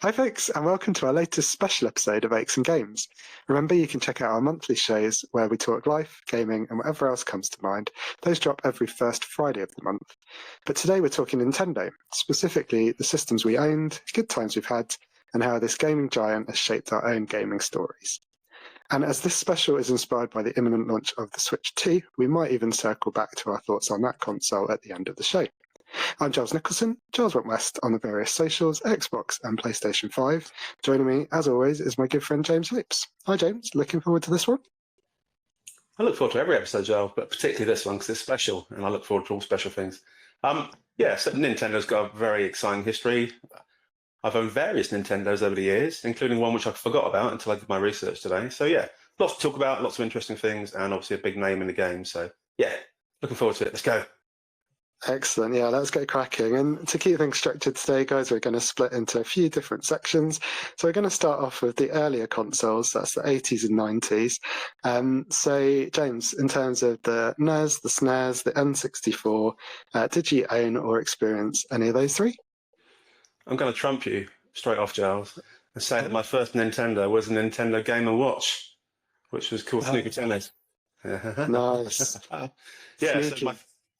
Hi folks, and welcome to our latest special episode of Aches and Games. Remember, you can check out our monthly shows where we talk life, gaming, and whatever else comes to mind. Those drop every first Friday of the month. But today we're talking Nintendo, specifically the systems we owned, good times we've had, and how this gaming giant has shaped our own gaming stories. And as this special is inspired by the imminent launch of the Switch 2, we might even circle back to our thoughts on that console at the end of the show. I'm Giles Nicholson. Giles went west on the various socials, Xbox and PlayStation 5. Joining me, as always, is my good friend James Hopes. Hi James, looking forward to this one? I look forward to every episode, Giles, but particularly this one because it's special, and I look forward to all special things. So Nintendo's got a very exciting history. I've owned various Nintendos over the years, including one which I forgot about until I did my research today. So yeah, lots to talk about, lots of interesting things, and obviously a big name in the game. So yeah, looking forward to it. Let's go. Excellent. Yeah, let's get cracking. And to keep things structured today, guys, we're going to split into a few different sections. So we're going to start off with the earlier consoles. That's the 80s and 90s. So, James, in terms of the NES, the SNES, the N64, did you own or experience any of those three? I'm going to trump you straight off, Giles, and say that my first Nintendo was a Nintendo Game & Watch, which was called Snooker Tennis. Nice. Yeah,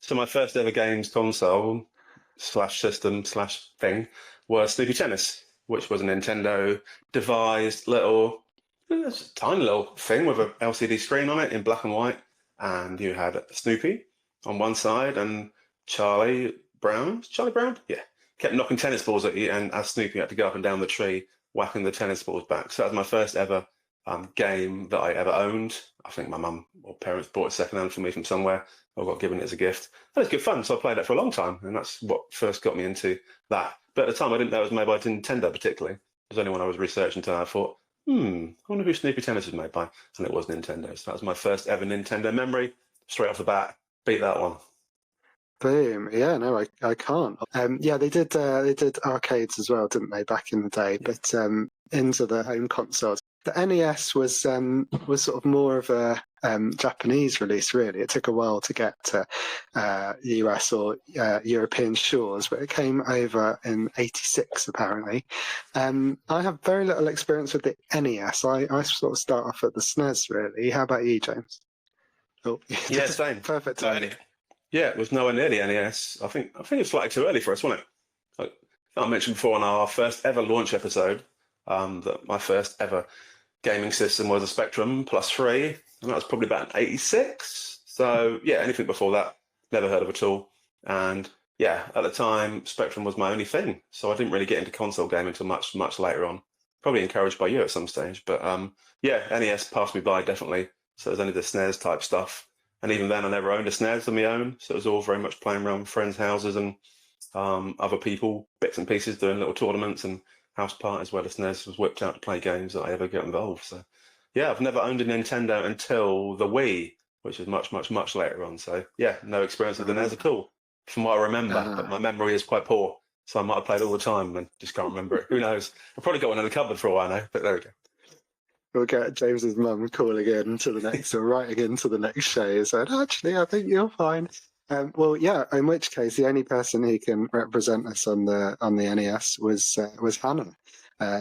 so my first ever games console / system / thing was Snooker Tennis, which was a Nintendo devised tiny little thing with an LCD screen on it in black and white, and you had Snoopy on one side and Charlie Brown, yeah, kept knocking tennis balls at you, and as Snoopy had to go up and down the tree whacking the tennis balls back. So that was my first ever game that I ever owned. I think my mum or parents bought it secondhand for me from somewhere, or got given it as a gift. That was good fun, so I played that for a long time, and that's what first got me into that. But at the time, I didn't know it was made by Nintendo particularly. It was only when I was researching until I thought, I wonder who Snoopy Tennis was made by, and it was Nintendo. So that was my first ever Nintendo memory. Straight off the bat, beat that one. Boom. Yeah, no, I can't. Yeah, they did arcades as well, didn't they, back in the day? Yeah. But into the home consoles. The NES was sort of more of a Japanese release, really. It took a while to get to US or European shores, but it came over in '86, apparently. I have very little experience with the NES. I sort of start off at the SNES, really. How about you, James? Oh, Yeah, same. Perfect timing. Yeah, it was nowhere near the NES. I think it's slightly too early for us, wasn't it? Like I mentioned before on our first ever launch episode, that my first ever gaming system was a Spectrum Plus 3, and that was probably about '86. So yeah, anything before that, never heard of at all. And yeah, at the time, Spectrum was my only thing, so I didn't really get into console gaming until much later on. Probably encouraged by you at some stage, but yeah, NES passed me by definitely. So it was only the SNES type stuff. And even then, I never owned a SNES on my own, so it was all very much playing around with friends' houses and other people, bits and pieces, doing little tournaments and house parties where the SNES was whipped out to play games that I ever get involved. So, yeah, I've never owned a Nintendo until the Wii, which is much later on. So, yeah, no experience with the NES at all, from what I remember. But my memory is quite poor, so I might have played all the time and just can't remember it. Who knows? I've probably got one in the cupboard for a while now, but there we go. We'll get James's mum calling in to the next or writing into the next show saying, actually, I think you're fine. Well, yeah, in which case the only person who can represent us on the NES was Hannah,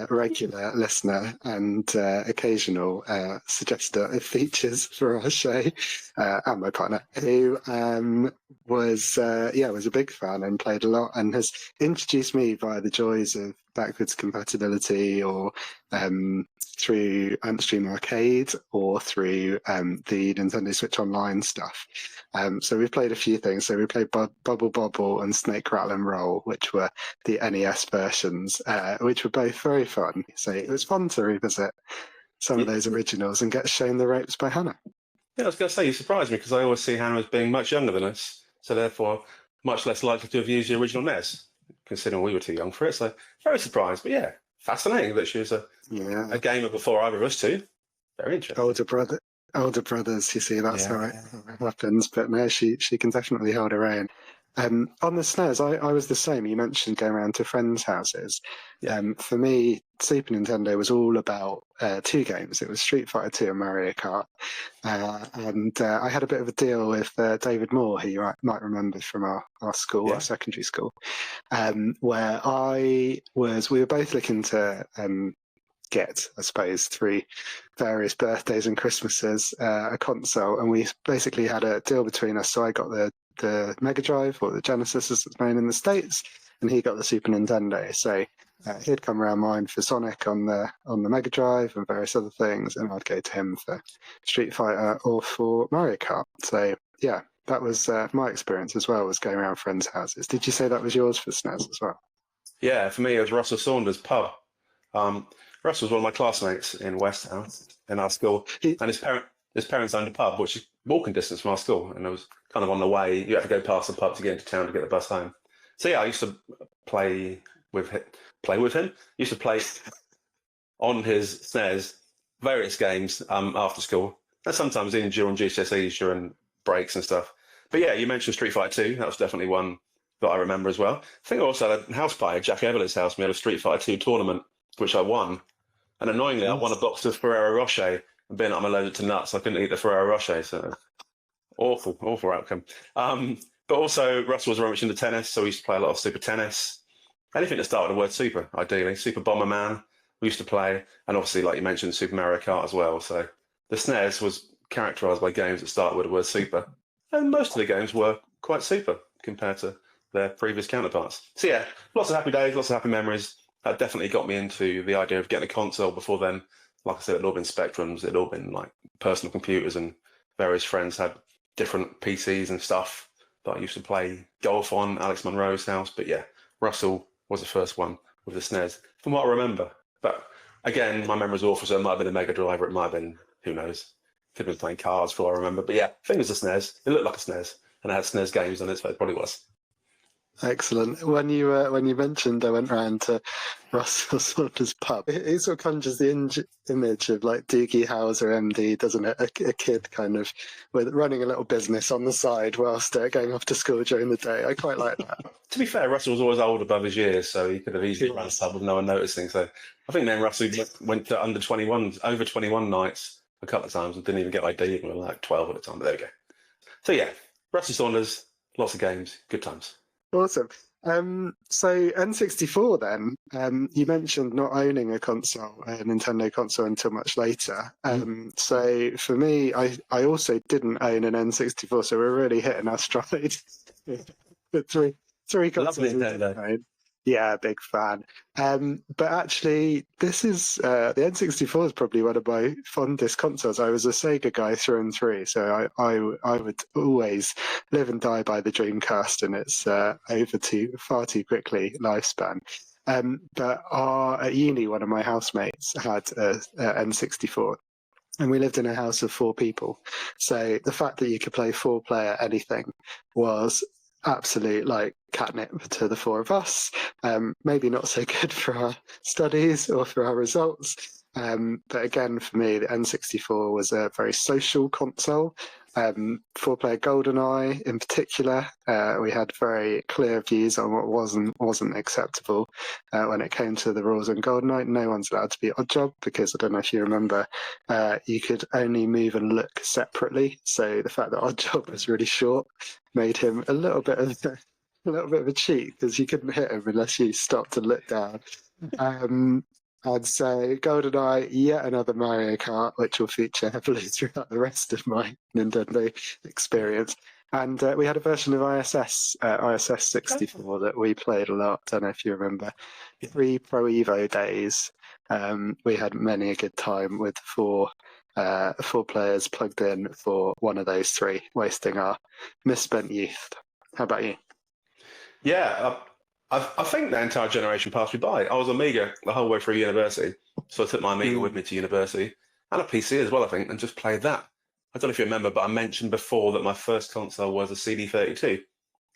regular listener and occasional suggester of features for our show, and my partner, who was a big fan and played a lot and has introduced me via the joys of backwards compatibility or through Antstream Arcade or through the Nintendo Switch Online stuff. So we've played a few things. So we played Bubble Bobble and Snake Rattle and Roll, which were the NES versions, which were both very fun. So it was fun to revisit some of those originals and get shown the ropes by Hannah. Yeah, I was going to say, you surprised me because I always see Hannah as being much younger than us, so therefore much less likely to have used the original NES, considering we were too young for it. So very surprised, but yeah, fascinating that she was a gamer before either of us two. Very interesting. Older brothers, you see, that's how it happens. But no, she can definitely hold her own. On the SNES, I was the same. You mentioned going around to friends' houses. Yeah. For me, Super Nintendo was all about two games. It was Street Fighter 2 and Mario Kart. And I had a bit of a deal with David Moore, who you might remember from our school, Yeah. our secondary school, where we were both looking to get, I suppose, through various birthdays and Christmases, a console, and we basically had a deal between us. So I got the Mega Drive, or the Genesis as it's known in the States, and he got the Super Nintendo. So he'd come around mine for Sonic on the Mega Drive and various other things, and I'd go to him for Street Fighter or for Mario Kart. So yeah, that was my experience as well, was going around friends' houses. Did you say that was yours for SNES as well? Yeah, for me, it was Russell Saunders' pub. Russell was one of my classmates in Westhouse in our school, and his parents owned a pub, which is walking distance from our school, and it was kind of on the way. You had to go past the pub to get into town to get the bus home. So yeah, I used to play with him. Used to play on his SNES various games after school, and sometimes even during GCSEs, during breaks and stuff. But yeah, you mentioned Street Fighter 2. That was definitely one that I remember as well. I think I also had a house party at Jack Everly's house. We had a Street Fighter 2 tournament, which I won. And annoyingly, I won a box of Ferrero Rocher, and being that I'm allergic to nuts, I couldn't eat the Ferrero Rocher. So awful outcome. But also, Russell was very much into tennis, so we used to play a lot of Super Tennis. Anything that started with the word Super, ideally. Super Bomberman, we used to play. And obviously, like you mentioned, Super Mario Kart as well. So the SNES was characterised by games that started with the word Super. And most of the games were quite super compared to their previous counterparts. So yeah, lots of happy days, lots of happy memories. That definitely got me into the idea of getting a console. Before then, like I said, it'd all been Spectrums, it'd all been like personal computers, and various friends had different PCs and stuff that I used to play golf on, Alex Monroe's house. But yeah, Russell was the first one with the SNES, from what I remember. But again, my memory's awful, so it might have been a Mega Drive, or it might have been, who knows, could have been playing cards for all I remember. But yeah, I think it was a SNES. It looked like a SNES, and it had SNES games on it, so it probably was. Excellent. When you mentioned I went round to Russell Saunders' pub, it sort of conjures the image of like Doogie Howser, MD, doesn't it? A kid kind of with running a little business on the side whilst going off to school during the day. I quite like that. To be fair, Russell was always old above his years, so he could have easily run a pub with no one noticing. So I think then Russell went to over 21 nights a couple of times and didn't even get ID. We were like 12 at the time, but there we go. So yeah, Russell Saunders, lots of games, good times. Awesome. So N64 then, you mentioned not owning a Nintendo console until much later. So for me, I also didn't own an N64, so we're really hitting our stride. But three consoles. Lovely Nintendo. Yeah, big fan. But actually, this is the N64 is probably one of my fondest consoles. I was a Sega guy through and through, so I would always live and die by the Dreamcast and its far too quickly lifespan. But at uni, one of my housemates had a N64. And we lived in a house of 4 people. So the fact that you could play 4-player anything was absolute like catnip to the 4 of us. Maybe not so good for our studies or for our results. But again, for me, the N64 was a very social console. 4-player GoldenEye in particular, we had very clear views on what wasn't acceptable when it came to the rules on GoldenEye. No one's allowed to be Oddjob, because I don't know if you remember, you could only move and look separately. So the fact that Oddjob was really short made him a little bit of a cheat, because you couldn't hit him unless you stopped and looked down. I'd say GoldenEye, yet another Mario Kart, which will feature heavily throughout the rest of my Nintendo experience. And we had a version of ISS 64 that we played a lot. I don't know if you remember. 3 Pro Evo days. We had many a good time with 4 players plugged in for one of those 3, wasting our misspent youth. How about you? Yeah, I think the entire generation passed me by. I was Amiga the whole way through university, so I took my Amiga with me to university, and a PC as well, I think, and just played that. I don't know if you remember, but I mentioned before that my first console was a CD32,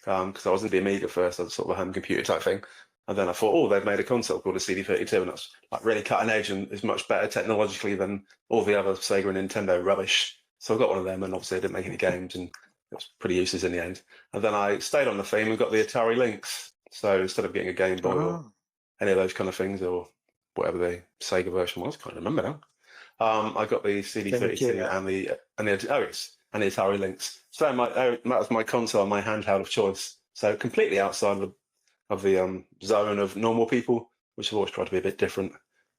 because I was into the Amiga first, as sort of a home computer type thing, and then I thought, oh, they've made a console called a CD32, and that's like really cutting edge and is much better technologically than all the other Sega and Nintendo rubbish. So I got one of them, and obviously I didn't make any games, and it was pretty useless in the end. And then I stayed on the theme and got the Atari Lynx. So instead of getting a Game Boy or any of those kind of things, or whatever the Sega version was, can't remember now. I got the CD32 and the Atari Lynx. So that was my console, my handheld of choice. So completely outside of the zone of normal people, which have always tried to be a bit different.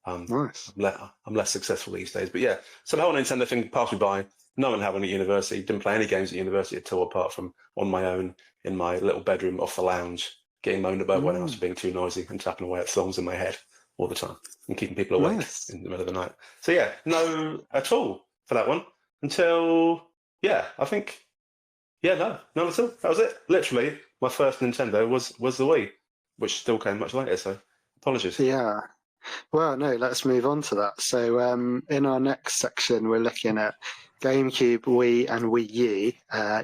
Nice. I'm less successful these days, but yeah. So the whole Nintendo thing passed me by. No one having at university. Didn't play any games at university at all, apart from on my own in my little bedroom off the lounge, getting moaned about when I was being too noisy and tapping away at songs in my head all the time and keeping people awake in the middle of the night. So yeah, no at all for that one until I think none at all. That was it. Literally, my first Nintendo was the Wii, which still came much later. So apologies. Yeah. Well, no, let's move on to that. So in our next section, we're looking at GameCube, Wii, and Wii U.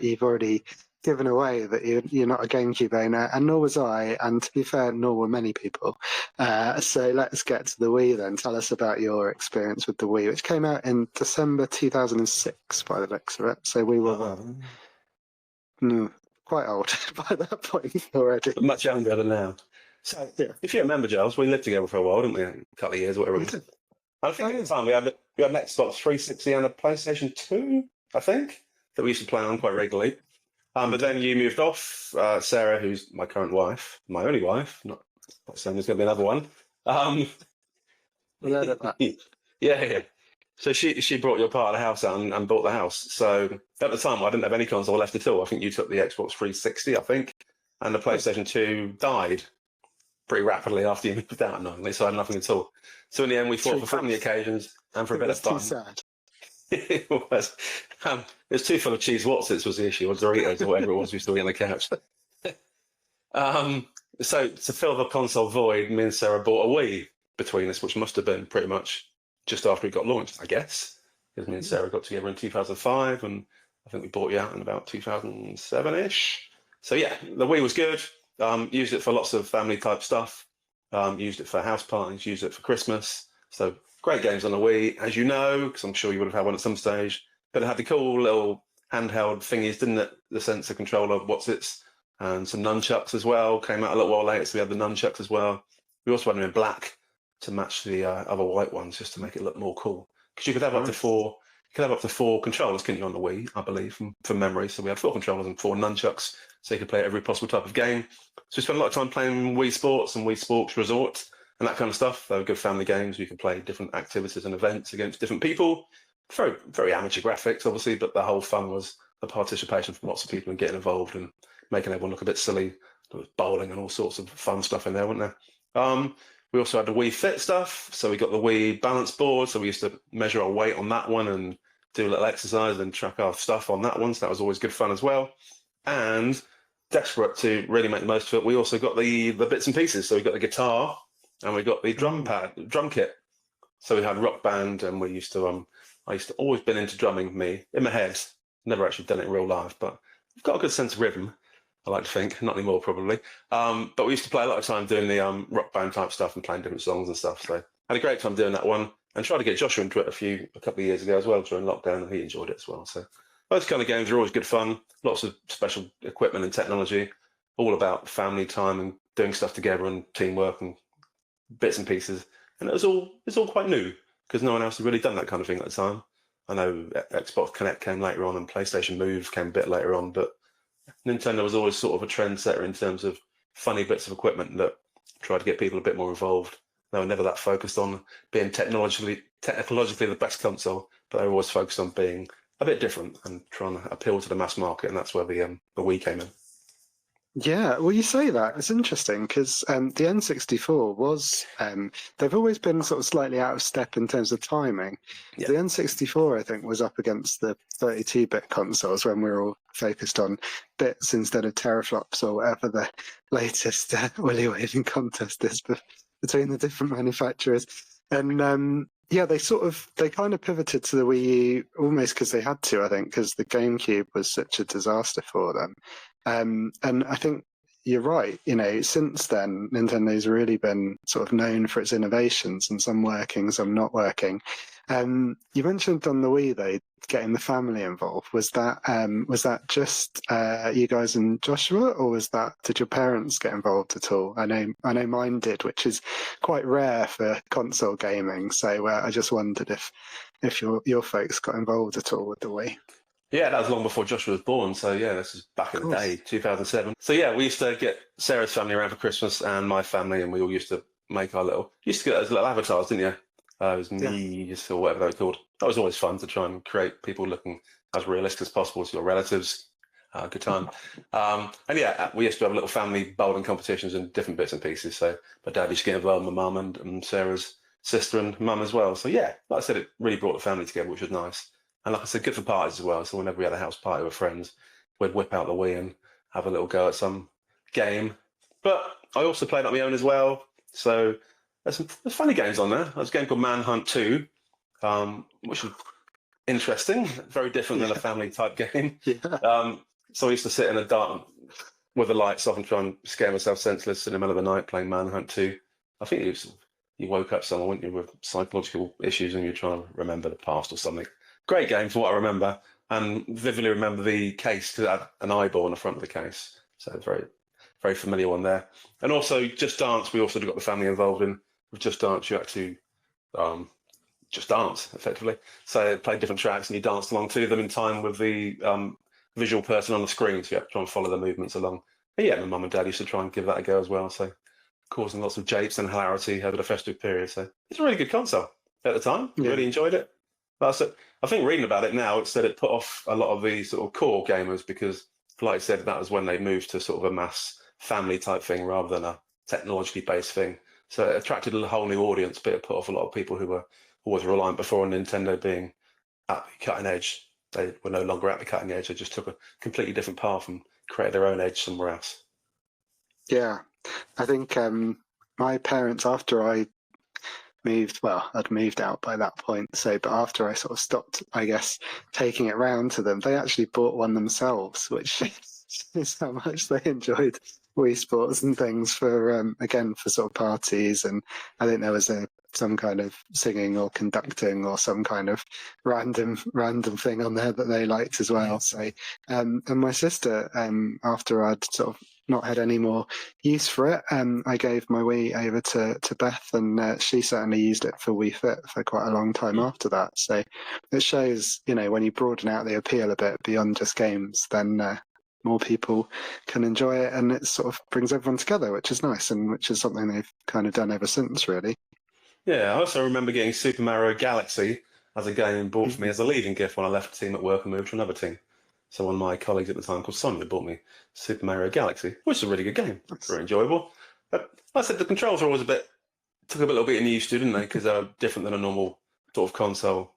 You've already given away that you're not a GameCube owner, and nor was I, and to be fair, nor were many people. So let's get to the Wii then. Tell us about your experience with the Wii, which came out in December 2006 by the looks of it. So we were quite old by that point already. Much younger than now. So, if you remember, Giles, we lived together for a while, didn't we? A couple of years, whatever it was. I think at the time we had an Xbox 360 and a PlayStation 2, I think, that we used to play on quite regularly. But then you moved off. Sarah, who's my current wife, my only wife, not saying there's going to be another one. Yeah. So she brought your part of the house out and bought the house. So at the time, I didn't have any console left at all. I think you took the Xbox 360, I think, and the PlayStation 2 died pretty rapidly after you moved out, annoyingly, so I had nothing at all. So in the end, we fought for family occasions and for a bit of fun. Too sad. It was. It was too full of cheese Watsits was the issue, or Doritos, or whatever it was we still eat on the couch. So to fill the console void, me and Sarah bought a Wii between us, which must have been pretty much just after it got launched, I guess. Because me and Sarah got together in 2005, and I think we bought you out in about 2007-ish. So yeah, the Wii was good. Used it for lots of family type stuff. Used it for house parties. Used it for Christmas. So great games on the Wii, as you know, because I'm sure you would have had one at some stage. But it had the cool little handheld thingies, didn't it? The sensor controller, Watsits, and some nunchucks as well. Came out a little while later, so we had the nunchucks as well. We also had them in black to match the other white ones, just to make it look more cool. Because you could have up to four. You could have up to 4 controllers, couldn't you, on the Wii? I believe, from memory. So we had 4 controllers and 4 nunchucks, so you could play every possible type of game. So we spent a lot of time playing Wii Sports and Wii Sports Resort and that kind of stuff. They were good family games. You could play different activities and events against different people. Very, very amateur graphics, obviously, but the whole fun was the participation from lots of people and getting involved and making everyone look a bit silly. There was bowling and all sorts of fun stuff in there, wasn't there? We also had the Wii Fit stuff. So we got the Wii balance board. So we used to measure our weight on that one and do a little exercise and track our stuff on that one. So that was always good fun as well. And desperate to really make the most of it, we also got the bits and pieces. So we got the guitar and we got the drum kit. So we had Rock Band, and we used to I used to always been into drumming, me, in my head. Never actually done it in real life, but I've got a good sense of rhythm, I like to think. Not anymore, probably. But we used to play a lot of time doing the Rock Band type stuff and playing different songs and stuff. So I had a great time doing that one, and tried to get Joshua into it a couple of years ago as well during lockdown, and he enjoyed it as well. So those kind of games are always good fun. Lots of special equipment and technology, all about family time and doing stuff together and teamwork and bits and pieces. And it's all quite new, because no one else had really done that kind of thing at the time. I know Xbox Connect came later on and PlayStation Move came a bit later on, but Nintendo was always sort of a trendsetter in terms of funny bits of equipment that tried to get people a bit more involved. They were never that focused on being technologically the best console, but they were always focused on being a bit different and trying to appeal to the mass market, and that's where the Wii came in. Yeah, well, you say that. It's interesting because the N64 was, they've always been sort of slightly out of step in terms of timing. Yeah. The N64, I think, was up against the 32-bit consoles when we were all focused on bits instead of teraflops or whatever the latest willy waving contest is between the different manufacturers. And they kind of pivoted to the Wii U almost because they had to, I think, because the Gamecube was such a disaster for them. And I think, you're right. Since then, Nintendo's really been sort of known for its innovations, and some working, some not working. You mentioned on the Wii though, getting the family involved. Was that just you guys and Joshua, or did your parents get involved at all? I know mine did, which is quite rare for console gaming. So I just wondered if your folks got involved at all with the Wii. Yeah, that was long before Joshua was born. So yeah, this is back in the day, 2007. So yeah, we used to get Sarah's family around for Christmas and my family, and we all used to make used to get those little avatars, didn't you? It was Mies or whatever they were called. That was always fun to try and create people looking as realistic as possible to your relatives. Good time. And yeah, we used to have little family bowling competitions and different bits and pieces. So my dad used to get involved, my mum and Sarah's sister and mum as well. So yeah, like I said, it really brought the family together, which was nice. And like I said, good for parties as well. So whenever we had a house party with friends, we'd whip out the Wii and have a little go at some game. But I also played on my own as well. So there's funny games on there. There's a game called Manhunt 2, which is interesting, very different than a family type game. Yeah. So I used to sit in the dark with the lights off and try and scare myself senseless in the middle of the night playing Manhunt 2. I think you woke up someone, weren't you, with psychological issues and you're trying to remember the past or something. Great game from what I remember, and vividly remember the case because it had an eyeball on the front of the case. So it's very, very familiar one there. And also Just Dance, we also got the family involved in. With Just Dance, you had to just dance, effectively. So play different tracks and you danced along to them in time with the visual person on the screen, so you have to try and follow the movements along. But yeah, my mum and dad used to try and give that a go as well, so causing lots of japes and hilarity over the festive period. So it's a really good console at the time. Yeah. Really enjoyed it. But I think reading about it now, it said it put off a lot of the sort of core gamers because, like I said, that was when they moved to sort of a mass family type thing rather than a technologically based thing. So it attracted a whole new audience, but it put off a lot of people who were always reliant before on Nintendo being at the cutting edge. They were no longer at the cutting edge. They just took a completely different path and created their own edge somewhere else. Yeah, I think my parents, after I moved, well, I'd moved out by that point, but after I sort of stopped, I guess, taking it round to them, they actually bought one themselves, which is how much they enjoyed Wii Sports and things for sort of parties. And I think there was some kind of singing or conducting or some kind of random thing on there that they liked as well. So and my sister, after I'd sort of not had any more use for it, I gave my Wii over to Beth, and she certainly used it for Wii Fit for quite a long time after that. So it shows, when you broaden out the appeal a bit beyond just games, then more people can enjoy it, and it sort of brings everyone together, which is nice, and which is something they've kind of done ever since, really. Yeah, I also remember getting Super Mario Galaxy as a game bought for me as a leaving gift when I left a team at work and moved to another team. So one of my colleagues at the time, called Sonia, bought me Super Mario Galaxy, which is a really good game. Nice. Very enjoyable. But like I said, the controls are always took a little bit of use to, didn't they? Because they're different than a normal sort of console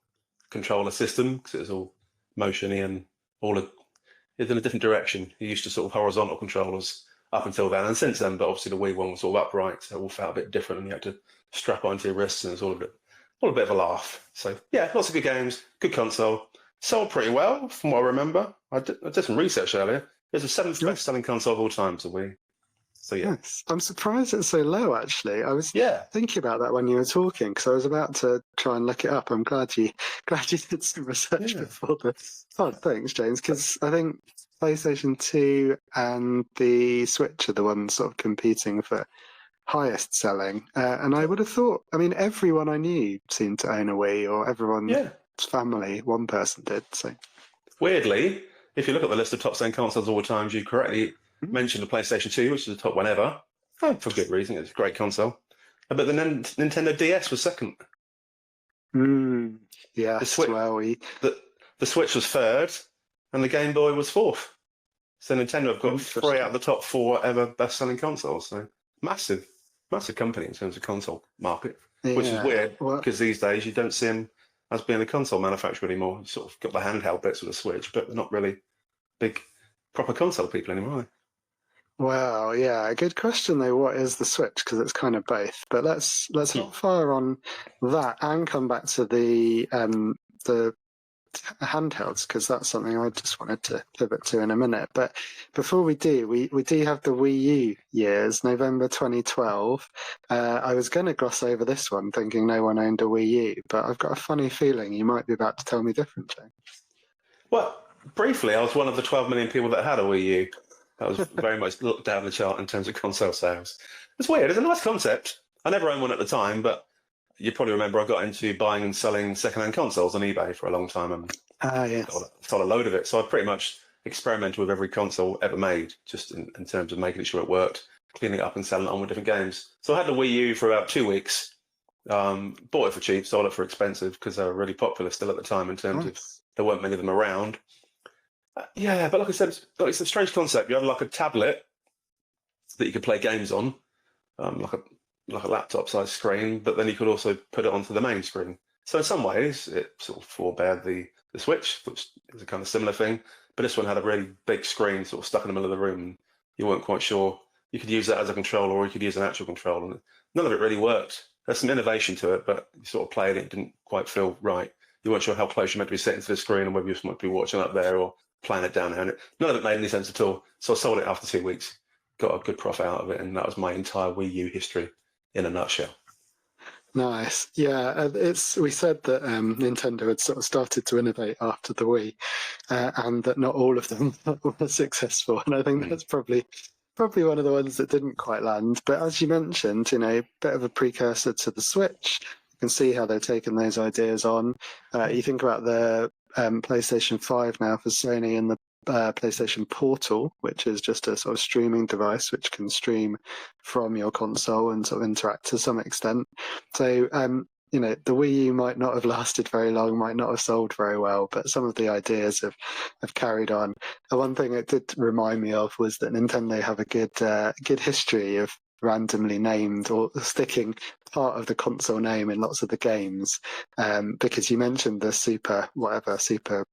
controller system, because it was all motion-y and it's in a different direction. You're used to sort of horizontal controllers up until then, and since then, but obviously the Wii one was sort of upright, so it all felt a bit different, and you had to strap onto your wrists, and it's all a bit of a laugh. So yeah, lots of good games, good console. Sold pretty well, from what I remember. I did some research earlier. It was the 7th best-selling console of all time, so Wii. So yeah. Yes. I'm surprised it's so low, actually. I was thinking about that when you were talking, because I was about to try and look it up. I'm glad you did some research before the... Oh, thanks, James, because I think PlayStation 2 and the Switch are the ones sort of competing for highest selling. And I would have thought, everyone I knew seemed to own a Wii, or everyone... family, one person did. So weirdly, if you look at the list of top selling consoles of all time, you correctly mentioned the PlayStation 2, which is the top one ever, for good reason. It's a great console. But the Nintendo DS was second. Yeah, the Switch was third, and the Game Boy was fourth. So Nintendo have got 3 out of the top 4 ever best-selling consoles. So massive company in terms of console market, which is weird because these days you don't see them as being a console manufacturer anymore. You sort of got the handheld bits of the Switch, but they're not really big, proper console people anymore, are they? Well, yeah, good question though. What is the Switch? Because it's kind of both. But let's not fire on that and come back to the handhelds, because that's something I just wanted to pivot to in a minute. But before we do, we do have the Wii U years, November 2012. I was going to gloss over this one, thinking no one owned a Wii U, but I've got a funny feeling you might be about to tell me differently. Well, briefly, I was one of the 12 million people that had a Wii U. That was very much looked down the chart in terms of console sales. It's weird. It's a nice concept. I never owned one at the time, but you probably remember I got into buying and selling second-hand consoles on eBay for a long time and Yes. got a load of it. So I pretty much experimented with every console ever made, just in terms of making sure it worked, cleaning it up and selling it on with different games. So I had the Wii U for about 2 weeks. Bought it for cheap, sold it for expensive because they were really popular still at the time in terms of there weren't many of them around. Yeah, but like I said, it's a strange concept. You had like a tablet that you could play games on, like a laptop-sized screen, but then you could also put it onto the main screen. So in some ways, it sort of forebeared the Switch, which is a kind of similar thing. But this one had a really big screen sort of stuck in the middle of the room. You weren't quite sure. You could use that as a controller or you could use an actual controller. And none of it really worked. There's some innovation to it, but you sort of played it, it didn't quite feel right. You weren't sure how close you meant to be sitting to the screen and whether you might be watching up there or playing it down here. And none of it made any sense at all. So I sold it after 2 weeks, got a good profit out of it, and that was my entire Wii U history in a nutshell. Nice. Yeah, we said that Nintendo had sort of started to innovate after the Wii, and that not all of them were successful. And I think that's probably one of the ones that didn't quite land. But as you mentioned, a bit of a precursor to the Switch. You can see how they've taken those ideas on. You think about the PlayStation 5 now for Sony and the PlayStation Portal, which is just a sort of streaming device which can stream from your console and sort of interact to some extent. So, the Wii U might not have lasted very long, might not have sold very well, but some of the ideas have carried on. The one thing it did remind me of was that Nintendo have a good history of randomly named or sticking part of the console name in lots of the games, because you mentioned the Super NES,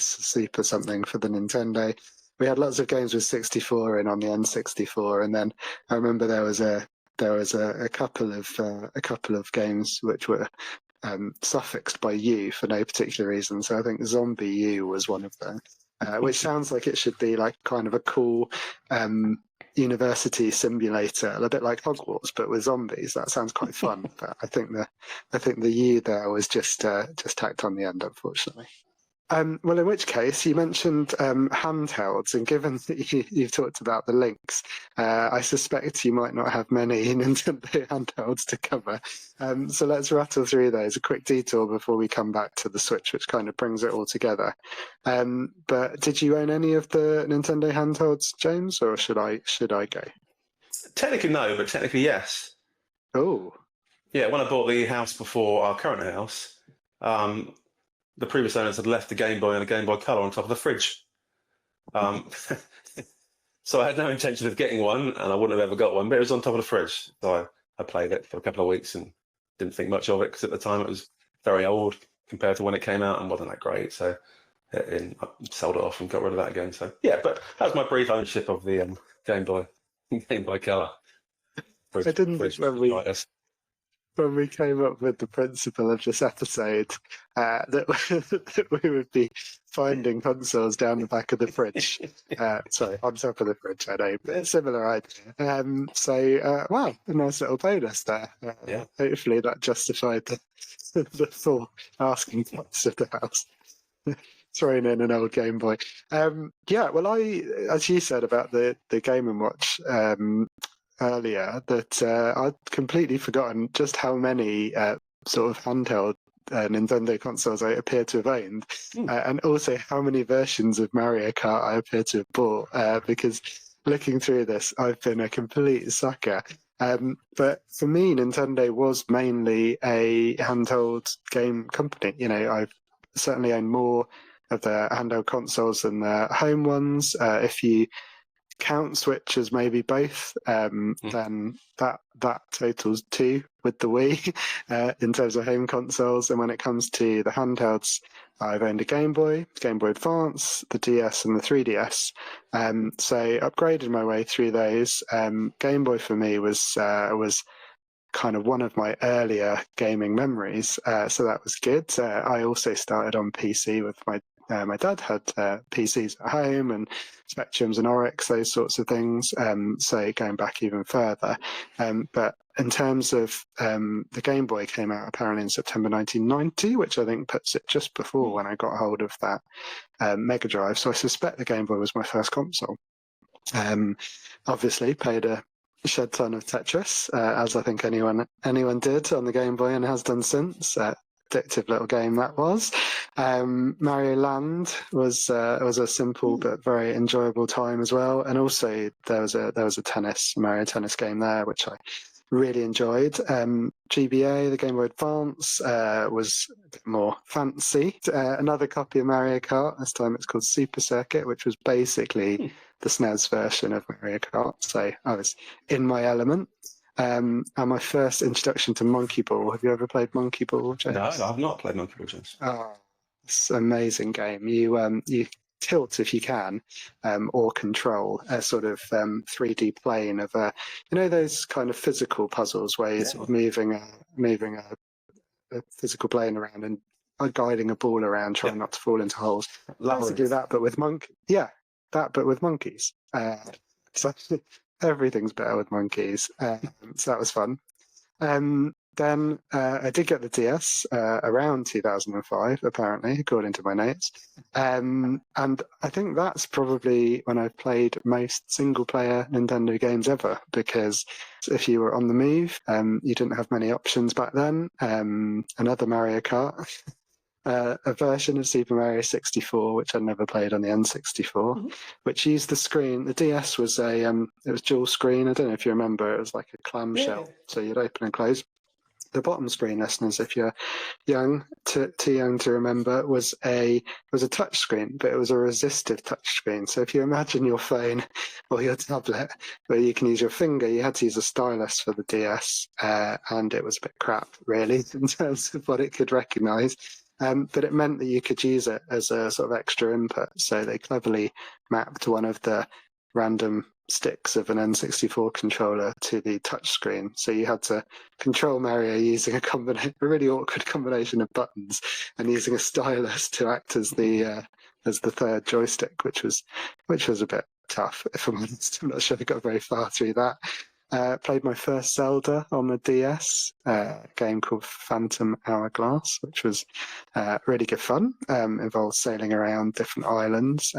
Super something for the Nintendo. We had lots of games with 64 in on the N64, and then I remember there was a couple of games which were suffixed by U for no particular reason. So I think Zombie U was one of them, which sounds like it should be like kind of a cool university simulator, a bit like Hogwarts, but with zombies. That sounds quite fun. But I think the U there was just tacked on the end, unfortunately. Well, in which case, you mentioned handhelds, and given that you've talked about the links, I suspect you might not have many Nintendo handhelds to cover. So let's rattle through those, a quick detour before we come back to the Switch, which kind of brings it all together. But did you own any of the Nintendo handhelds, James, or should I go? Technically no, but technically yes. Oh. Yeah, when I bought the house before our current house, the previous owners had left the Game Boy and a Game Boy Color on top of the fridge. So I had no intention of getting one, and I wouldn't have ever got one, but it was on top of the fridge. So I played it for a couple of weeks and didn't think much of it because at the time it was very old compared to when it came out and wasn't that great. So I sold it off and got rid of that again. So yeah, but that was my brief ownership of the Game Boy Color. I didn't think when we came up with the principle of this episode that we would be finding consoles down the back of the fridge. Sorry, on top of the fridge, I know, but similar idea. Wow, a nice little bonus there. Yeah. Hopefully that justified the full asking price of the house. Throwing in an old Game Boy. Well, as you said about the Game & Watch earlier, that I'd completely forgotten just how many sort of handheld Nintendo consoles I appear to have owned, and also how many versions of Mario Kart I appear to have bought, because looking through this, I've been a complete sucker. But for me, Nintendo was mainly a handheld game company. I've certainly owned more of the handheld consoles than the home ones. If you count Switch as maybe both, then that totals 2 with the Wii in terms of home consoles. And when it comes to the handhelds, I've owned a Game Boy Advance, the DS and the 3DS. So upgraded my way through those. Game Boy for me was kind of one of my earlier gaming memories. So that was good. I also started on PC with my dad had PCs at home and Spectrums and Oryx, those sorts of things. So going back even further. But in terms of the Game Boy came out apparently in September 1990, which I think puts it just before when I got hold of that Mega Drive. So I suspect the Game Boy was my first console. Obviously played a shed ton of Tetris, as I think anyone did on the Game Boy and has done since. Addictive little game that was. Mario Land was a simple but very enjoyable time as well. And also there was a Mario Tennis game there, which I really enjoyed. GBA, the Game Boy Advance, was a bit more fancy. Another copy of Mario Kart. This time it's called Super Circuit, which was basically the SNES version of Mario Kart. So I was in my element. And my first introduction to Monkey Ball. Have you ever played Monkey Ball, James? No, I've not played Monkey Ball, James. Oh, it's an amazing game. You tilt if you can, or control a sort of 3D plane of those kind of physical puzzles where you're sort of moving a physical plane around and guiding a ball around, trying not to fall into holes. Basically that, but with monkeys. So everything's better with monkeys. So that was fun. Then I did get the DS around 2005, apparently, according to my notes. And I think that's probably when I've played most single-player Nintendo games ever, because if you were on the move, you didn't have many options back then. Another Mario Kart. A version of Super Mario 64, which I'd never played on the N64, which used the screen. The DS was it was dual screen. I don't know if you remember. It was like a clamshell, so you'd open and close. The bottom screen, listeners, if you're young, too young to remember, was a touch screen, but it was a resistive touch screen. So if you imagine your phone or your tablet where you can use your finger, you had to use a stylus for the DS, and it was a bit crap, really, in terms of what it could recognise. But it meant that you could use it as a sort of extra input. So they cleverly mapped one of the random sticks of an N64 controller to the touchscreen. So you had to control Mario using a really awkward combination of buttons and using a stylus to act as the third joystick, which was a bit tough, if I'm honest. I'm not sure I got very far through that. Played my first Zelda on the DS, a game called Phantom Hourglass, which was really good fun. Involved sailing around different islands.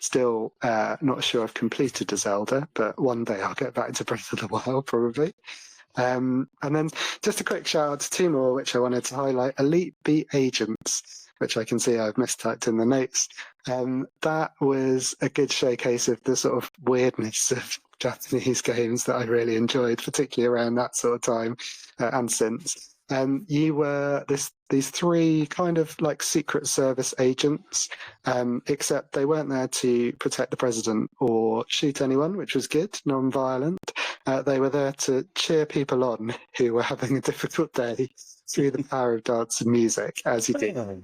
Still not sure I've completed a Zelda, but one day I'll get back to Breath of the Wild probably. And then just a quick shout out to two more, which I wanted to highlight. Elite Beat Agents, which I can see I've mistyped in the notes. That was a good showcase of the sort of weirdness of Japanese games that I really enjoyed, particularly around that sort of time and since. You were these three kind of like Secret Service agents, except they weren't there to protect the president or shoot anyone, which was good, non-violent. They were there to cheer people on who were having a difficult day through the power of dance and music, as you do.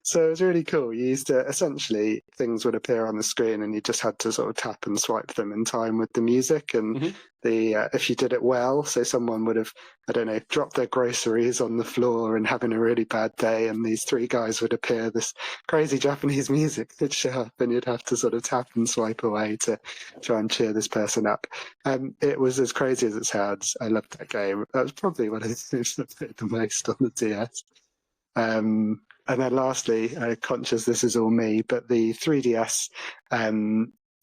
So it was really cool. You used to, essentially, things would appear on the screen and you just had to sort of tap and swipe them in time with the music. And if you did it well, so someone would have, I don't know, dropped their groceries on the floor and having a really bad day, and these three guys would appear, this crazy Japanese music would show up and you'd have to sort of tap and swipe away to try and cheer this person up. It was as crazy as it sounds. I loved that game. That was probably one of the games that I played the most on the DS. And then lastly, conscious this is all me, but the 3DS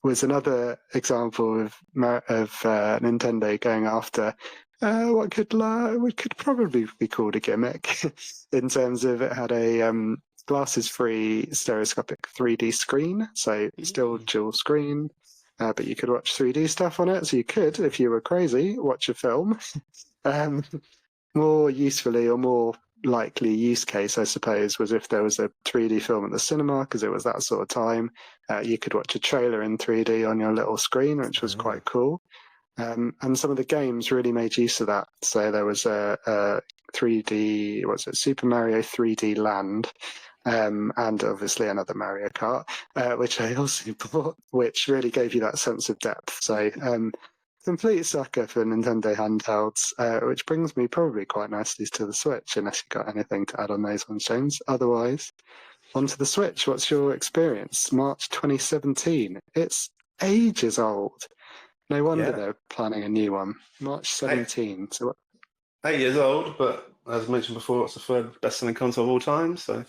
was another example of Nintendo going after what could probably be called a gimmick in terms of it had a glasses-free stereoscopic 3D screen, so still dual screen, but you could watch 3D stuff on it. So you could, if you were crazy, watch a film. More usefully or more likely use case, I suppose, was if there was a 3D film at the cinema, because it was that sort of time. You could watch a trailer in 3D on your little screen, which was quite cool. And some of the games really made use of that. So there was a 3D, Super Mario 3D Land, and obviously another Mario Kart, which I also bought, which really gave you that sense of depth. So complete sucker for Nintendo handhelds, which brings me probably quite nicely to the Switch, unless you've got anything to add on those ones, James. Otherwise, onto the Switch. What's your experience? March 2017. It's ages old. No wonder they're planning a new one. March 17. So 8 years old, but as mentioned before, it's the third best-selling console of all time. So,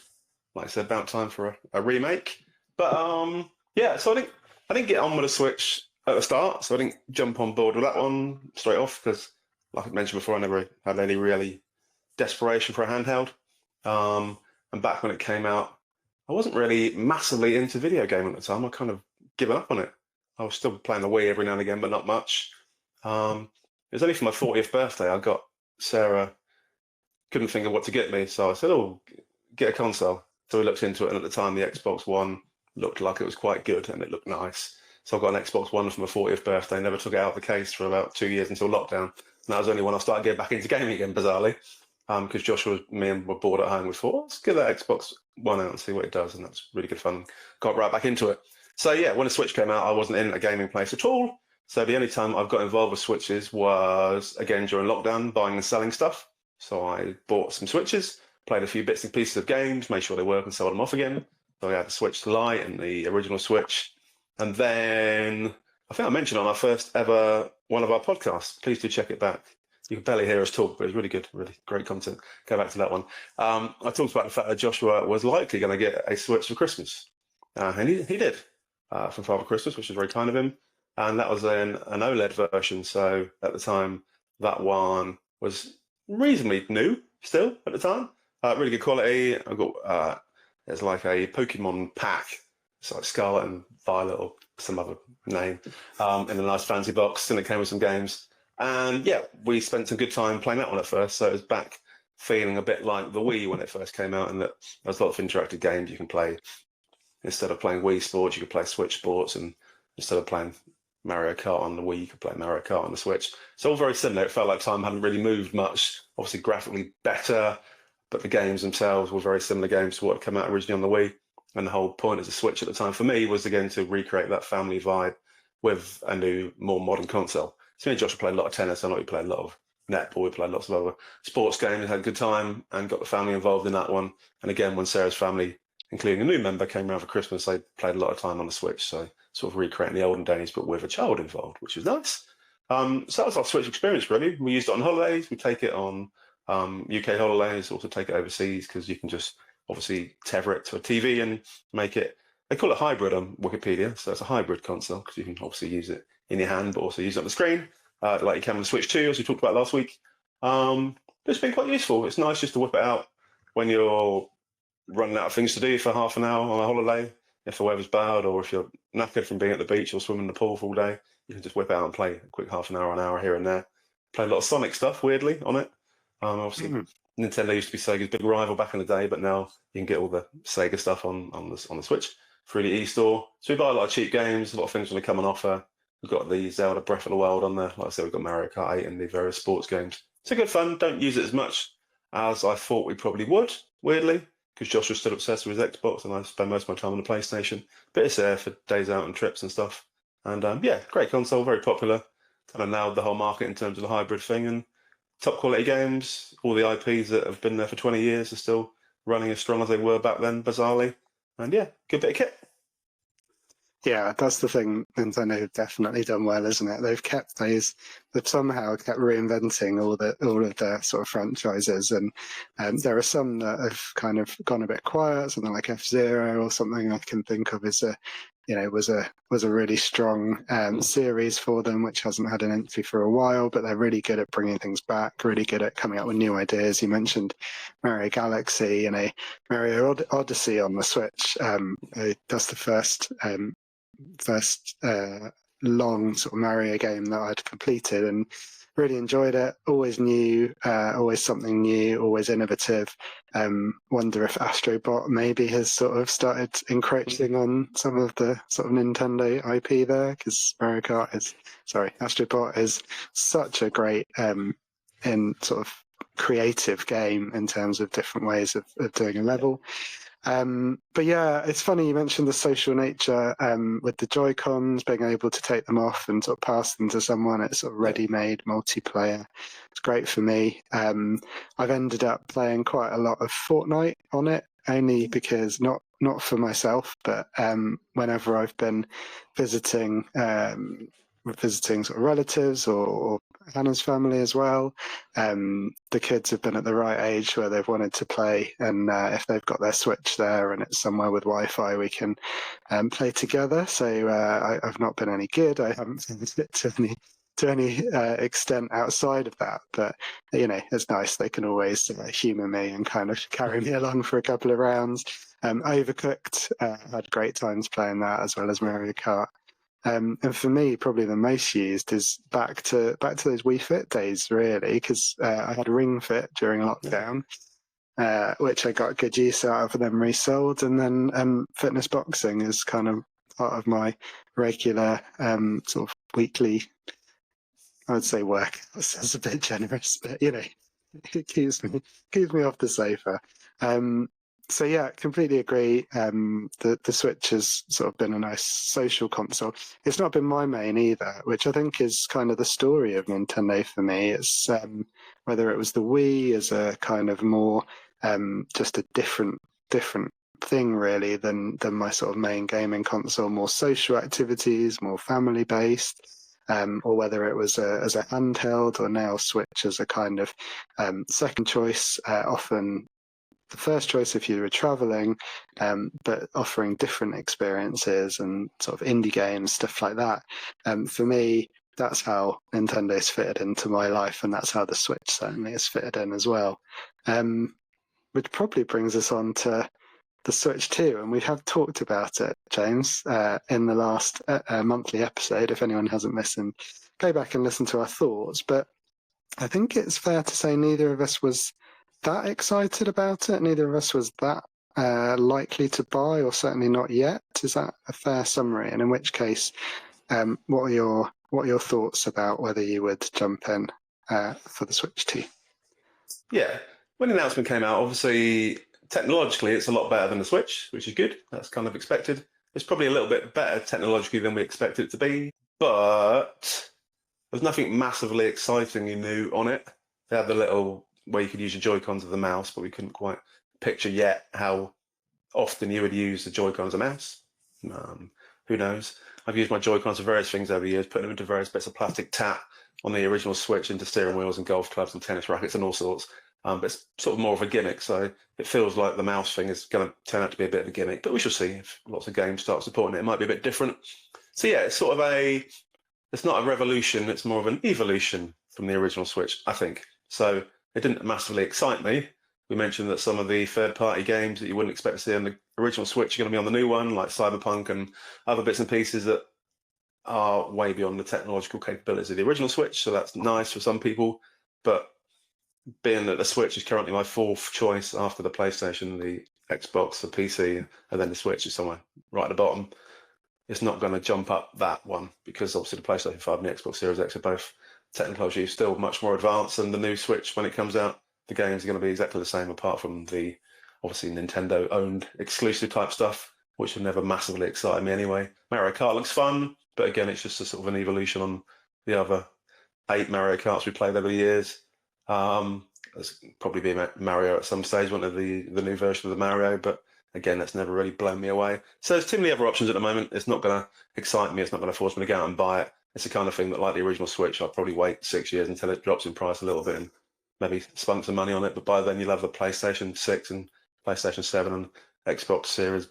like I said, about time for a remake. But so I didn't get on with the Switch at the start, so I didn't jump on board with that one straight off because, like I mentioned before, I never had any really desperation for a handheld. And back when it came out, I wasn't really massively into video gaming at the time. I kind of given up on it. I was still playing the Wii every now and again, but not much. It was only for my 40th birthday I got Sarah couldn't think of what to get me, so I said, "Oh, get a console." So we looked into it, and at the time, the Xbox One looked like it was quite good, and it looked nice. So I got an Xbox One for my 40th birthday. Never took it out of the case for about 2 years until lockdown. And that was only when I started getting back into gaming again, bizarrely, because Joshua, me, and were bored at home. We thought, let's give that Xbox One out and see what it does, and that's really good fun. Got right back into it. So yeah, when the Switch came out, I wasn't in a gaming place at all. So the only time I've got involved with Switches was, again, during lockdown, buying and selling stuff. So I bought some Switches, played a few bits and pieces of games, made sure they work and sold them off again. So I had the Switch Lite and the original Switch. And then I think I mentioned on our first ever one of our podcasts, please do check it back. You can barely hear us talk, but it's really good, really great content. Go back to that one. I talked about the fact that Joshua was likely going to get a Switch for Christmas. And he did from Father Christmas, which was very kind of him. And that was an OLED version. So at the time, that one was reasonably new still at the time. Really good quality. I got it's like a Pokemon pack. It's like Scarlet and Violet or some other name in a nice fancy box. And it came with some games. And yeah, we spent some good time playing that one at first. So it was back feeling a bit like the Wii when it first came out, and that there's a lot of interactive games you can play. Instead of playing Wii Sports, you could play Switch Sports, and instead of playing Mario Kart on the Wii, you could play Mario Kart on the Switch. It's all very similar. It felt like time hadn't really moved much. Obviously, graphically better, but the games themselves were very similar games to what had come out originally on the Wii. And the whole point of the Switch at the time for me was, again, to recreate that family vibe with a new, more modern console. So me and Josh played a lot of tennis. I know we played a lot of netball. We played lots of other sports games, had a good time, and got the family involved in that one. And again, when Sarah's family, including a new member, came around for Christmas, they played a lot of time on the Switch. So sort of recreating the olden days, but with a child involved, which was nice. So that was our Switch experience, really. We used it on holidays. We take it on UK holidays, also take it overseas, because you can just obviously tether it to a TV and make it, they call it hybrid on Wikipedia. So it's a hybrid console, because you can obviously use it in your hand, but also use it on the screen, like you can on the Switch 2, as we talked about last week. It's been quite useful. It's nice just to whip it out when you're running out of things to do for half an hour on a holiday. If the weather's bad, or if you're knackered from being at the beach or swimming in the pool for all day, you can just whip out and play a quick half an hour here and there. Play a lot of Sonic stuff, weirdly, on it. Obviously, Nintendo used to be Sega's big rival back in the day, but now you can get all the Sega stuff on the Switch through the eStore. So we buy a lot of cheap games, a lot of things when they come on offer. We've got the Zelda Breath of the Wild on there. Like I said, we've got Mario Kart 8 and the various sports games. It's a good fun. Don't use it as much as I thought we probably would, weirdly, because Josh was still obsessed with his Xbox, and I spend most of my time on the PlayStation. But it's there for days out and trips and stuff. And yeah, great console, very popular. Kind of nailed the whole market in terms of the hybrid thing, and top quality games. All the IPs that have been there for 20 years are still running as strong as they were back then, bizarrely. And yeah, good bit of kit. Yeah, that's the thing Nintendo have definitely done well, isn't it? They've somehow kept reinventing all of their sort of franchises, and there are some that have kind of gone a bit quiet. Something like F-Zero or something I can think of was a really strong series for them, which hasn't had an entry for a while. But they're really good at bringing things back, really good at coming up with new ideas. You mentioned Mario Galaxy, Mario Odyssey on the Switch. That's the first long sort of Mario game that I'd completed, and really enjoyed it. Always new, always something new, always innovative. Wonder if Astrobot maybe has sort of started encroaching on some of the sort of Nintendo IP there, because Astrobot is such a great in sort of creative game in terms of different ways of doing a level. But yeah, it's funny you mentioned the social nature with the Joy-Cons, being able to take them off and sort of pass them to someone. It's sort of Yeah. ready-made multiplayer. It's great for me. I've ended up playing quite a lot of Fortnite on it, only because not for myself, but whenever I've been visiting visiting sort of relatives or Hannah's family as well. The kids have been at the right age where they've wanted to play, and if they've got their Switch there and it's somewhere with Wi-Fi, we can play together. So I've not been any good. I haven't finished it to any extent outside of that, but it's nice. They can always humour me and kind of carry me along for a couple of rounds. Overcooked, had great times playing that, as well as Mario Kart. And for me, probably the most used is back to those Wii Fit days, really, because I had a Ring Fit during lockdown, which I got good use out of, and then resold. And then fitness boxing is kind of part of my regular sort of weekly, I would say, work. That's a bit generous, but it keeps me off the sofa. So yeah, completely agree. The Switch has sort of been a nice social console. It's not been my main either, which I think is kind of the story of Nintendo for me. It's whether it was the Wii as a kind of more just a different thing really than my sort of main gaming console, more social activities, more family based. Or whether it was as a handheld, or now Switch as a kind of second choice, often the first choice if you were traveling, but offering different experiences and sort of indie games, stuff like that. For me, that's how Nintendo's fitted into my life, and that's how the Switch certainly is fitted in as well. Which probably brings us on to the Switch 2, and we have talked about it, James, in the last monthly episode. If anyone hasn't listened, go back and listen to our thoughts. But I think it's fair to say neither of us was that excited about it. Neither of us was that likely to buy, or certainly not yet. Is that a fair summary? And in which case, what are your thoughts about whether you would jump in for the Switch 2? Yeah, when the announcement came out, obviously technologically it's a lot better than the Switch, which is good. That's kind of expected. It's probably a little bit better technologically than we expected it to be, but there's nothing massively excitingly new on it. They had the little where you could use your Joy-Cons as the mouse, but we couldn't quite picture yet how often you would use the Joy-Con as a mouse. Who knows? I've used my Joy-Cons for various things over the years, putting them into various bits of plastic tap on the original Switch, into steering wheels and golf clubs and tennis rackets and all sorts. But it's sort of more of a gimmick, so it feels like the mouse thing is going to turn out to be a bit of a gimmick. But we shall see. If lots of games start supporting it, it might be a bit different. So yeah, it's sort of it's not a revolution, it's more of an evolution from the original Switch, I think. So it didn't massively excite me. We mentioned that some of the third-party games that you wouldn't expect to see on the original Switch are going to be on the new one, like Cyberpunk and other bits and pieces that are way beyond the technological capabilities of the original Switch. So that's nice for some people. But being that the Switch is currently my fourth choice after the PlayStation, the Xbox, the PC, and then the Switch is somewhere right at the bottom, it's not going to jump up that one, because obviously the PlayStation 5 and the Xbox Series X are both technology still much more advanced than the new Switch. When it comes out, the games are going to be exactly the same, apart from the obviously Nintendo owned exclusive type stuff, which have never massively excited me anyway. Mario Kart looks fun, but again, it's just a sort of an evolution on the other 8 Mario Karts we played over the years. There's probably be Mario at some stage, one of the new version of the Mario, but again, that's never really blown me away. So there's too many other options at the moment. It's not going to excite me. It's not going to force me to go out and buy it. It's the kind of thing that, like the original Switch, I'll probably wait 6 years until it drops in price a little bit and maybe spunk some money on it. But by then, you'll have the PlayStation 6 and PlayStation 7 and Xbox Series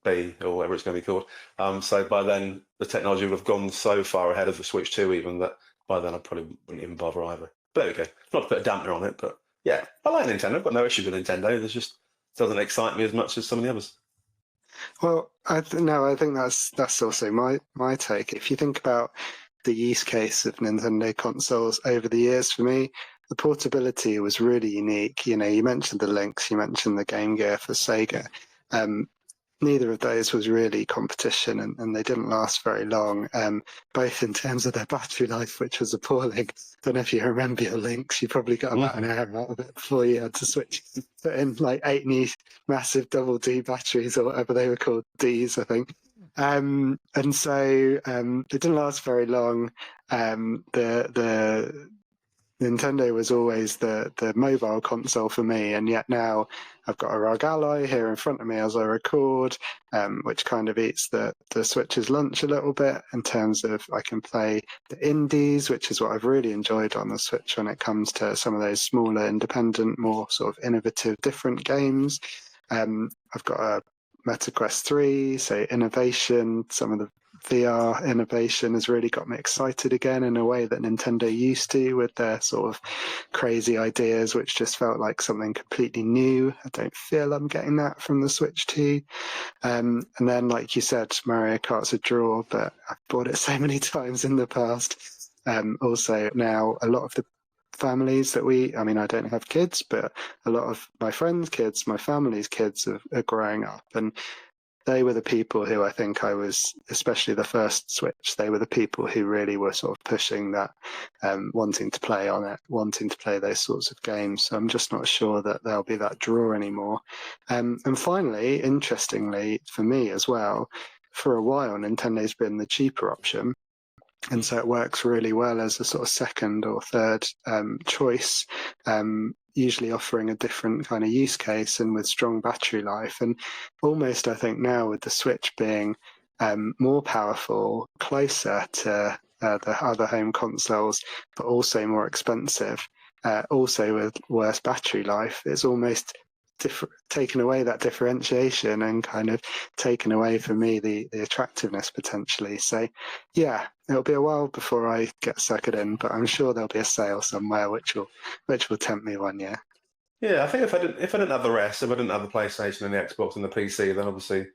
B, or whatever it's going to be called. So by then, the technology will have gone so far ahead of the Switch 2 even, that by then I probably wouldn't even bother either. But there we go. Not to put a dampener on it, but yeah, I like Nintendo. I've got no issues with Nintendo. There's just doesn't excite me as much as some of the others. Well, I think that's also my take. If you think about the use case of Nintendo consoles over the years, for me, the portability was really unique. You mentioned the Lynx, you mentioned the Game Gear for Sega. neither of those was really competition, and they didn't last very long, both in terms of their battery life, which was appalling. Don't know if you remember your Links, you probably got about an hour out of it before you had to switch, put in like 8 new massive double D batteries or whatever they were called, Ds, I think. And so it didn't last very long. The Nintendo was always the mobile console for me, and yet now I've got a ROG Ally here in front of me as I record, which kind of eats the Switch's lunch a little bit in terms of I can play the indies, which is what I've really enjoyed on the Switch when it comes to some of those smaller, independent, more sort of innovative, different games. I've got a MetaQuest 3, so innovation, some of the VR innovation has really got me excited again in a way that Nintendo used to, with their sort of crazy ideas, which just felt like something completely new. I don't feel I'm getting that from the Switch 2. And then, like you said, Mario Kart's a draw, but I've bought it so many times in the past. Also, now a lot of the families that I don't have kids, but a lot of my friends' kids, my family's kids are growing up, and they were the people who I think I was, especially the first Switch, they were the people who really were sort of pushing that, wanting to play on it, wanting to play those sorts of games. So I'm just not sure that there'll be that draw anymore. And finally, interestingly for me as well, for a while, Nintendo's been the cheaper option. And so it works really well as a sort of second or third choice, usually offering a different kind of use case and with strong battery life. And almost, I think now with the Switch being more powerful, closer to the other home consoles, but also more expensive, also with worse battery life, it's almost taken away that differentiation and kind of taken away for me the attractiveness potentially. So yeah, it'll be a while before I get suckered in, but I'm sure there'll be a sale somewhere which will tempt me one year. Yeah, I think if I didn't have the rest, if I didn't have the PlayStation and the Xbox and the PC, then obviously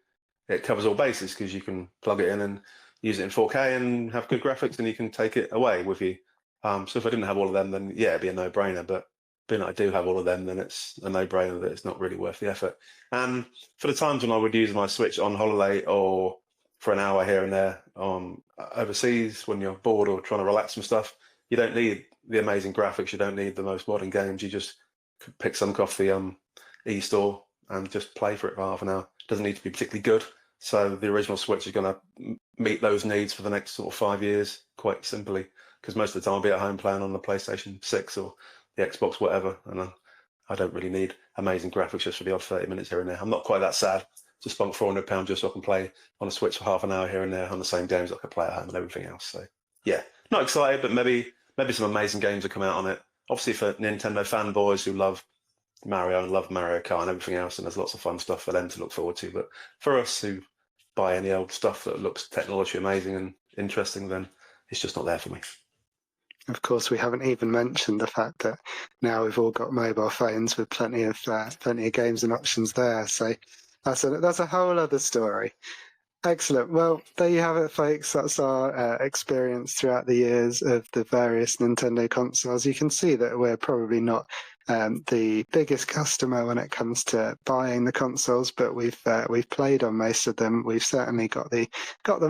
it covers all bases because you can plug it in and use it in 4K and have good graphics, and you can take it away with you. So if I didn't have all of them, then yeah, it'd be a no-brainer. But being that I do have all of them, then it's a no-brainer that it's not really worth the effort. And for the times when I would use my Switch on holiday or for an hour here and there overseas, when you're bored or trying to relax from stuff, you don't need the amazing graphics. You don't need the most modern games. You just pick some off the e-store and just play for it for half an hour. It doesn't need to be particularly good. So the original Switch is going to meet those needs for the next sort of 5 years quite simply, because most of the time I'll be at home playing on the PlayStation 6 or the Xbox, whatever, and I don't really need amazing graphics just for the odd 30 minutes here and there. I'm not quite that sad to spunk £400 just so I can play on a Switch for half an hour here and there on the same games I could play at home and everything else. So yeah, not excited, but maybe some amazing games will come out on it. Obviously for Nintendo fanboys who love Mario and love Mario Kart and everything else, and there's lots of fun stuff for them to look forward to. But for us who buy any old stuff that looks technology amazing and interesting, then it's just not there for me. Of course, we haven't even mentioned the fact that now we've all got mobile phones with plenty of games and options there. So that's a whole other story. Excellent. Well, there you have it, folks. That's our experience throughout the years of the various Nintendo consoles. You can see that we're probably not the biggest customer when it comes to buying the consoles, but we've played on most of them. We've certainly got the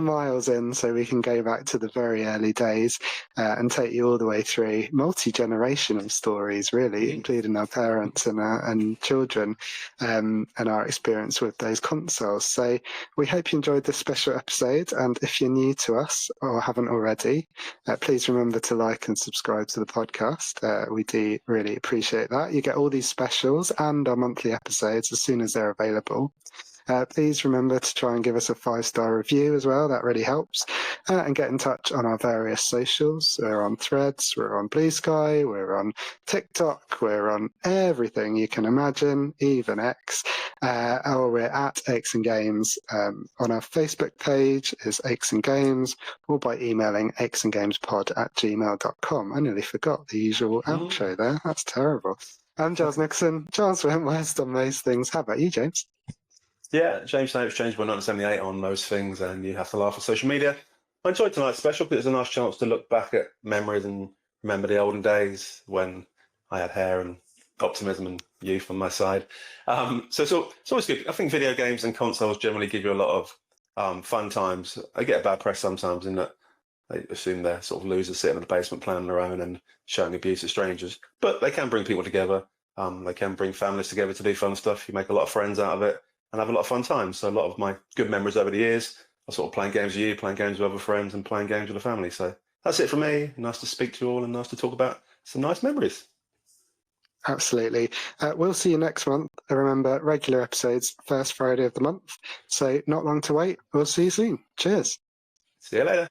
miles in, so we can go back to the very early days and take you all the way through multi-generational stories, really, including our parents and children and our experience with those consoles. So we hope you enjoyed this special episode, and if you're new to us or haven't already, please remember to like and subscribe to the podcast. We do really appreciate that. You get all these specials and our monthly episodes as soon as they're available. Please remember to try and give us a 5-star review as well. That really helps. And get in touch on our various socials. We're on Threads, we're on Blue Sky, we're on TikTok, we're on everything you can imagine, even X. Or we're at Aches and Games. On our Facebook page is Aches and Games, or by emailing achesandgamespod@gmail.com. I nearly forgot the usual outro there. That's terrible. I'm Giles Nixon. Giles went west on most things. How about you, James? Yeah, James Snipes changed by 1978 on most things, and you have to laugh at social media. I enjoyed tonight's special because it's a nice chance to look back at memories and remember the olden days when I had hair and optimism and youth on my side. So it's always good. I think video games and consoles generally give you a lot of fun times. I get a bad press sometimes in that they assume they're sort of losers sitting in the basement playing on their own and showing abuse to strangers. But they can bring people together. They can bring families together to do fun stuff. You make a lot of friends out of it and have a lot of fun times. So a lot of my good memories over the years are sort of playing games with you, playing games with other friends, and playing games with the family. So that's it from me. Nice to speak to you all and nice to talk about some nice memories. Absolutely. We'll see you next month. Remember, regular episodes, first Friday of the month. So not long to wait. We'll see you soon. Cheers. See you later.